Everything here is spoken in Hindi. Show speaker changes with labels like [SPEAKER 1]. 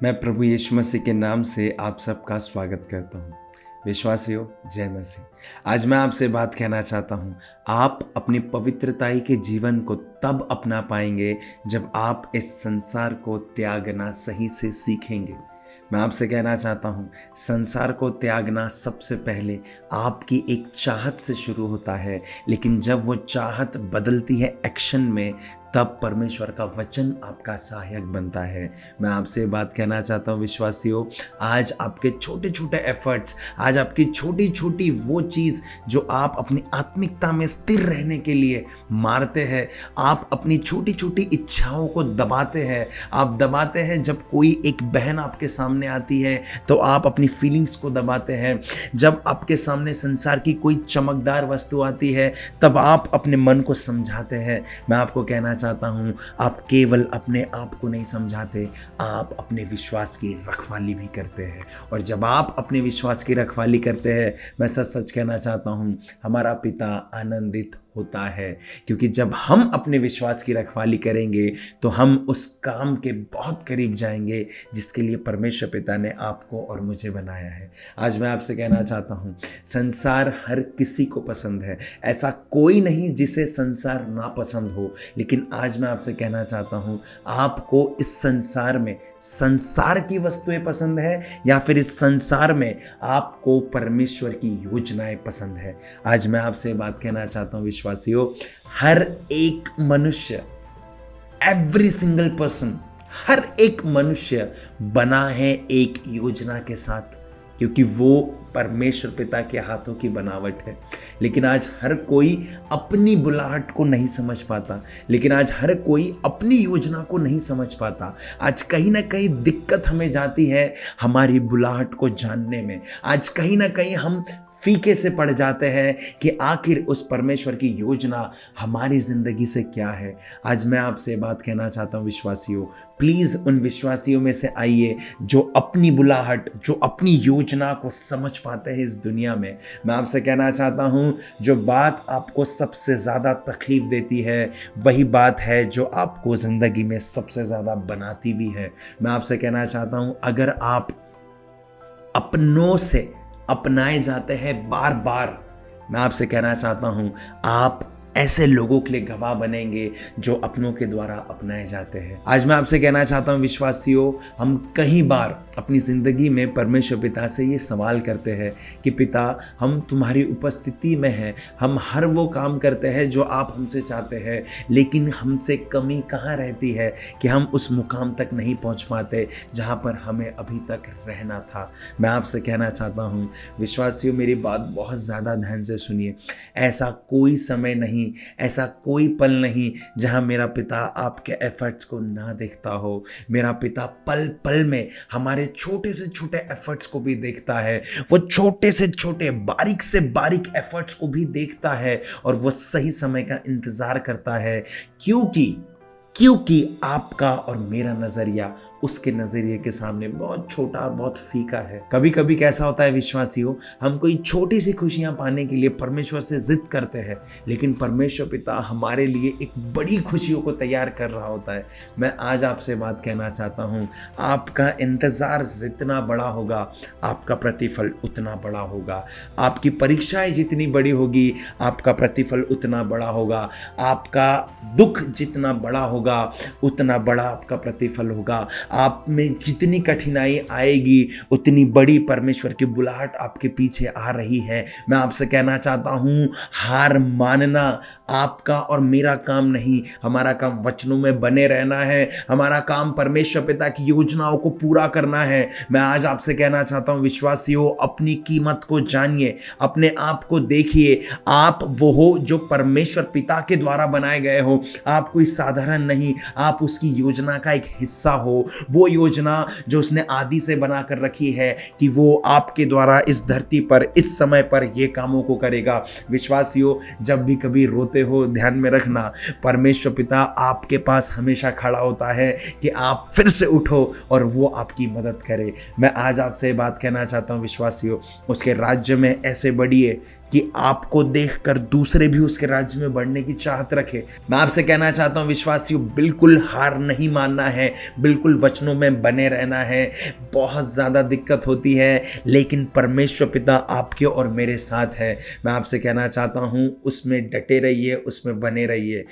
[SPEAKER 1] मैं प्रभु यीशु मसीह के नाम से आप सबका स्वागत करता हूँ। विश्वासियों, जय मसीह। आज मैं आपसे बात कहना चाहता हूँ। आप अपनी पवित्रताई के जीवन को तब अपना पाएंगे जब आप इस संसार को त्यागना सही से सीखेंगे। मैं आपसे कहना चाहता हूँ, संसार को त्यागना सबसे पहले आपकी एक चाहत से शुरू होता है, लेकिन जब वो चाहत बदलती है एक्शन में, तब परमेश्वर का वचन आपका सहायक बनता है। मैं आपसे बात कहना चाहता हूँ विश्वासियों, आज आपके छोटे छोटे एफर्ट्स, आज आपकी छोटी छोटी वो चीज़ जो आप अपनी आत्मिकता में स्थिर रहने के लिए मारते हैं, आप अपनी छोटी छोटी इच्छाओं को दबाते हैं। आप दबाते हैं जब कोई एक बहन आपके सामने आती है तो आप अपनी फीलिंग्स को दबाते हैं। जब आपके सामने संसार की कोई चमकदार वस्तु आती है तब आप अपने मन को समझाते हैं। मैं आपको कहना चाहता हूं, आप केवल अपने आप को नहीं समझाते, आप अपने विश्वास की रखवाली भी करते हैं। और जब आप अपने विश्वास की रखवाली करते हैं, मैं सच सच कहना चाहता हूं, हमारा पिता आनंदित होता है, क्योंकि जब हम अपने विश्वास की रखवाली करेंगे तो हम उस काम के बहुत करीब जाएंगे जिसके लिए परमेश्वर पिता ने आपको और मुझे बनाया है। आज मैं आपसे कहना चाहता हूं, संसार हर किसी को पसंद है, ऐसा कोई नहीं जिसे संसार ना पसंद हो। लेकिन आज मैं आपसे कहना चाहता हूं, आपको इस संसार में संसार की वस्तुएं पसंद है या फिर इस संसार में आपको परमेश्वर की योजनाएं पसंद है। आज मैं आपसे बात कहना चाहता हूं विश्वासियों, हर एक मनुष्य, एवरी सिंगल पर्सन, हर एक मनुष्य बना है एक योजना के साथ, क्योंकि वो परमेश्वर पिता के हाथों की बनावट है। लेकिन आज हर कोई अपनी बुलाहट को नहीं समझ पाता, लेकिन आज हर कोई अपनी योजना को नहीं समझ पाता। आज कहीं ना कहीं दिक्कत हमें जाती है हमारी बुलाहट को जानने में। आज कहीं ना कहीं हम फीके से पड़ जाते हैं कि आखिर उस परमेश्वर की योजना हमारी जिंदगी से क्या है। आज मैं आपसे बात कहना चाहता हूँ विश्वासियों, प्लीज उन विश्वासियों में से आइए जो अपनी बुलाहट, जो अपनी योजना को समझ पाते हैं इस दुनिया में। मैं आपसे कहना चाहता हूं, जो बात आपको सबसे ज्यादा तकलीफ देती है वही बात है जो आपको जिंदगी में सबसे ज्यादा बनाती भी है। मैं आपसे कहना चाहता हूं, अगर आप अपनों से अपनाए जाते हैं बार बार, मैं आपसे कहना चाहता हूं, आप ऐसे लोगों के लिए गवाह बनेंगे जो अपनों के द्वारा अपनाए जाते हैं। आज मैं आपसे कहना चाहता हूं विश्वासियों, हम कई बार अपनी ज़िंदगी में परमेश्वर पिता से ये सवाल करते हैं कि पिता, हम तुम्हारी उपस्थिति में हैं, हम हर वो काम करते हैं जो आप हमसे चाहते हैं, लेकिन हमसे कमी कहाँ रहती है कि हम उस मुकाम तक नहीं पहुँच पाते जहाँ पर हमें अभी तक रहना था। मैं आपसे कहना चाहता हूँ विश्वासियों, मेरी बात बहुत ज़्यादा ध्यान से सुनिए। ऐसा कोई समय नहीं, ऐसा कोई पल नहीं जहां मेरा पिता आपके एफर्ट्स को ना देखता हो। मेरा पिता पल पल में हमारे छोटे से छोटे एफर्ट्स को भी देखता है। वो छोटे से छोटे, बारीक से बारीक एफर्ट्स को भी देखता है और वो सही समय का इंतजार करता है, क्योंकि आपका और मेरा नजरिया उसके नजरिए के सामने बहुत छोटा और बहुत फीका है। कभी कभी कैसा होता है विश्वासियों, हम कोई छोटी सी खुशियां पाने के लिए परमेश्वर से जिद करते हैं, लेकिन परमेश्वर पिता हमारे लिए एक बड़ी खुशियों को तैयार कर रहा होता है। मैं आज आपसे बात कहना चाहता हूं, आपका इंतजार जितना बड़ा होगा आपका प्रतिफल उतना बड़ा होगा। आपकी परीक्षाएं जितनी बड़ी होगी आपका प्रतिफल उतना बड़ा होगा। आपका दुख जितना बड़ा होगा उतना बड़ा आपका प्रतिफल होगा। आप में जितनी कठिनाई आएगी उतनी बड़ी परमेश्वर की बुलाहट आपके पीछे आ रही है। मैं आपसे कहना चाहता हूं, हार मानना आपका और मेरा काम नहीं। हमारा काम वचनों में बने रहना है, हमारा काम परमेश्वर पिता की योजनाओं को पूरा करना है। मैं आज आपसे कहना चाहता हूं विश्वासियों, अपनी कीमत को जानिए, अपने आप को देखिए। आप वो हो जो परमेश्वर पिता के द्वारा बनाए गए हो। आप कोई साधारण नहीं, आप उसकी योजना का एक हिस्सा हो। वो योजना जो उसने आदि से बनाकर रखी है कि वो आपके द्वारा इस धरती पर इस समय पर ये कामों को करेगा। विश्वासियों, जब भी कभी रोते हो ध्यान में रखना, परमेश्वर पिता आपके पास हमेशा खड़ा होता है कि आप फिर से उठो और वो आपकी मदद करे। मैं आज आपसे बात कहना चाहता हूँ विश्वासियों, उसके राज्य में ऐसे बढ़िए कि आपको देखकर दूसरे भी उसके राज्य में बढ़ने की चाहत रखे। मैं आपसे कहना चाहता हूँ विश्वासियों, बिल्कुल हार नहीं मानना है, बिल्कुल वचनों में बने रहना है। बहुत ज़्यादा दिक्कत होती है, लेकिन परमेश्वर पिता आपके और मेरे साथ है। मैं आपसे कहना चाहता हूँ उसमें डटे रहिए, उसमें बने रहिए।